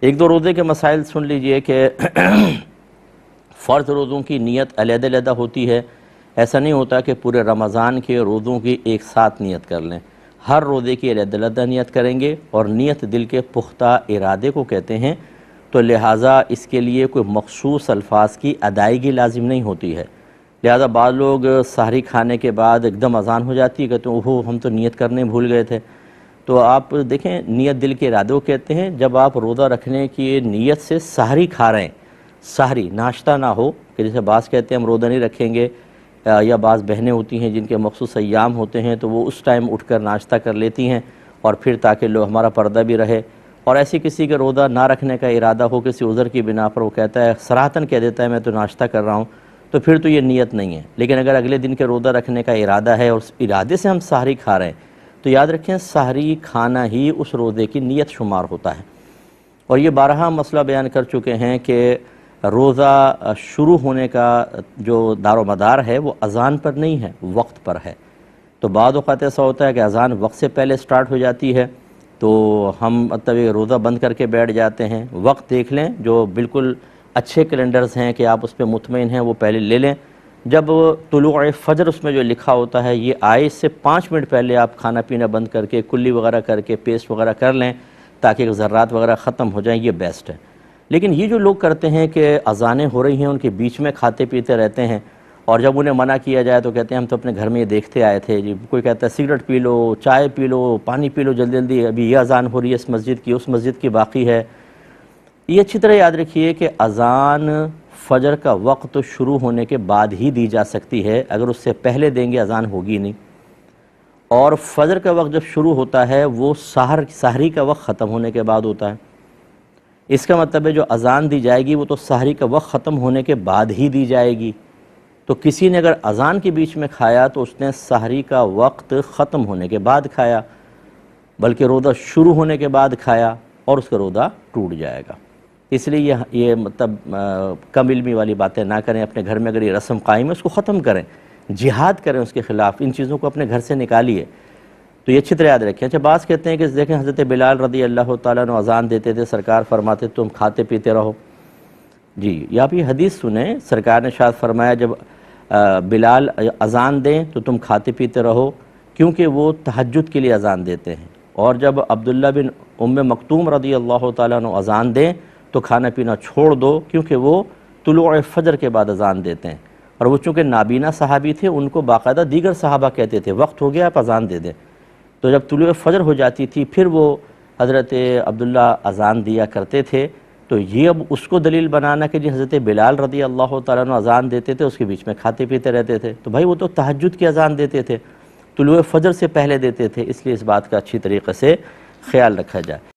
ایک دو روزے کے مسائل سن لیجئے کہ فرض روزوں کی نیت علیحدہ علیحدہ ہوتی ہے. ایسا نہیں ہوتا کہ پورے رمضان کے روزوں کی ایک ساتھ نیت کر لیں. ہر روزے کی علیحدہ علیحدہ نیت کریں گے، اور نیت دل کے پختہ ارادے کو کہتے ہیں. تو لہٰذا اس کے لیے کوئی مخصوص الفاظ کی ادائیگی لازم نہیں ہوتی ہے. لہٰذا بعض لوگ سحری کھانے کے بعد ایک دم اذان ہو جاتی ہے، کہتے ہیں اوہو ہم تو نیت کرنے بھول گئے تھے. تو آپ دیکھیں، نیت دل کے ارادے کو کہتے ہیں. جب آپ روزہ رکھنے کی نیت سے سحری کھا رہے ہیں، سحری ناشتہ نہ ہو، کہ جیسے بعض کہتے ہیں ہم روزہ نہیں رکھیں گے، یا بعض بہنیں ہوتی ہیں جن کے مخصوص ایام ہوتے ہیں تو وہ اس ٹائم اٹھ کر ناشتہ کر لیتی ہیں، اور پھر تاکہ لوگ ہمارا پردہ بھی رہے. اور ایسی کسی کے روزہ نہ رکھنے کا ارادہ ہو کسی عذر کی بنا پر، وہ کہتا ہے صراحتاً کہہ دیتا ہے میں تو ناشتہ کر رہا ہوں، تو پھر تو یہ نیت نہیں ہے. لیکن اگر اگلے دن کے روزہ رکھنے کا ارادہ ہے اور اس ارادے سے ہم سحری کھا رہے ہیں، تو یاد رکھیں سحری کھانا ہی اس روزے کی نیت شمار ہوتا ہے. اور یہ بارہا مسئلہ بیان کر چکے ہیں کہ روزہ شروع ہونے کا جو دار و مدار ہے وہ اذان پر نہیں ہے، وقت پر ہے. تو بعض اوقات ایسا ہوتا ہے کہ اذان وقت سے پہلے سٹارٹ ہو جاتی ہے، تو ہم مطلب روزہ بند کر کے بیٹھ جاتے ہیں. وقت دیکھ لیں، جو بالکل اچھے کیلنڈرز ہیں کہ آپ اس پہ مطمئن ہیں وہ پہلے لے لیں. جب طلوع فجر اس میں جو لکھا ہوتا ہے یہ آئے، اس سے 5 منٹ پہلے آپ کھانا پینا بند کر کے کلی وغیرہ کر کے پیسٹ وغیرہ کر لیں تاکہ ذرات وغیرہ ختم ہو جائیں، یہ بیسٹ ہے. لیکن یہ جو لوگ کرتے ہیں کہ اذانیں ہو رہی ہیں ان کے بیچ میں کھاتے پیتے رہتے ہیں، اور جب انہیں منع کیا جائے تو کہتے ہیں ہم تو اپنے گھر میں یہ دیکھتے آئے تھے. جی کوئی کہتا ہے سگریٹ پی لو، چائے پی لو، پانی پی لو جلدی جلدی، ابھی یہ اذان ہو رہی ہے اس مسجد کی، اس مسجد کی باقی ہے. یہ اچھی طرح یاد رکھیے کہ اذان فجر کا وقت شروع ہونے کے بعد ہی دی جا سکتی ہے. اگر اس سے پہلے دیں گے اذان ہوگی نہیں. اور فجر کا وقت جب شروع ہوتا ہے وہ سحری کا وقت ختم ہونے کے بعد ہوتا ہے. اس کا مطلب ہے جو اذان دی جائے گی وہ تو سحری کا وقت ختم ہونے کے بعد ہی دی جائے گی. تو کسی نے اگر اذان کے بیچ میں کھایا تو اس نے سحری کا وقت ختم ہونے کے بعد کھایا، بلکہ روزہ شروع ہونے کے بعد کھایا، اور اس کا روزہ ٹوٹ جائے گا. اس لیے یہ مطلب کم علمی والی باتیں نہ کریں. اپنے گھر میں اگر یہ رسم قائم ہے اس کو ختم کریں، جہاد کریں اس کے خلاف، ان چیزوں کو اپنے گھر سے نکالیے. تو یہ اچھی طرح یاد رکھیں. اچھا بعض کہتے ہیں کہ دیکھیں حضرت بلال رضی اللہ تعالیٰ عنہ اذان دیتے تھے، سرکار فرماتے تم کھاتے پیتے رہو. جی یا آپ یہ حدیث سنیں، سرکار نے شاید فرمایا جب بلال اذان دیں تو تم کھاتے پیتے رہو، کیونکہ وہ تہجد کے لیے اذان دیتے ہیں. اور جب عبداللہ بن ام مکتوم رضی اللہ تعالیٰ عنہ اذان دیں تو کھانا پینا چھوڑ دو، کیونکہ وہ طلوع فجر کے بعد اذان دیتے ہیں. اور وہ چونکہ نابینا صحابی تھے، ان کو باقاعدہ دیگر صحابہ کہتے تھے وقت ہو گیا آپ اذان دے دیں. تو جب طلوع فجر ہو جاتی تھی پھر وہ حضرت عبداللہ اذان دیا کرتے تھے. تو یہ اب اس کو دلیل بنانا کہ جی حضرت بلال رضی اللہ تعالیٰ عنہ اذان دیتے تھے اس کے بیچ میں کھاتے پیتے رہتے تھے، تو بھائی وہ تو تہجد کی اذان دیتے تھے، طلوع فجر سے پہلے دیتے تھے. اس لیے اس بات کا اچھی طریقے سے خیال رکھا جائے.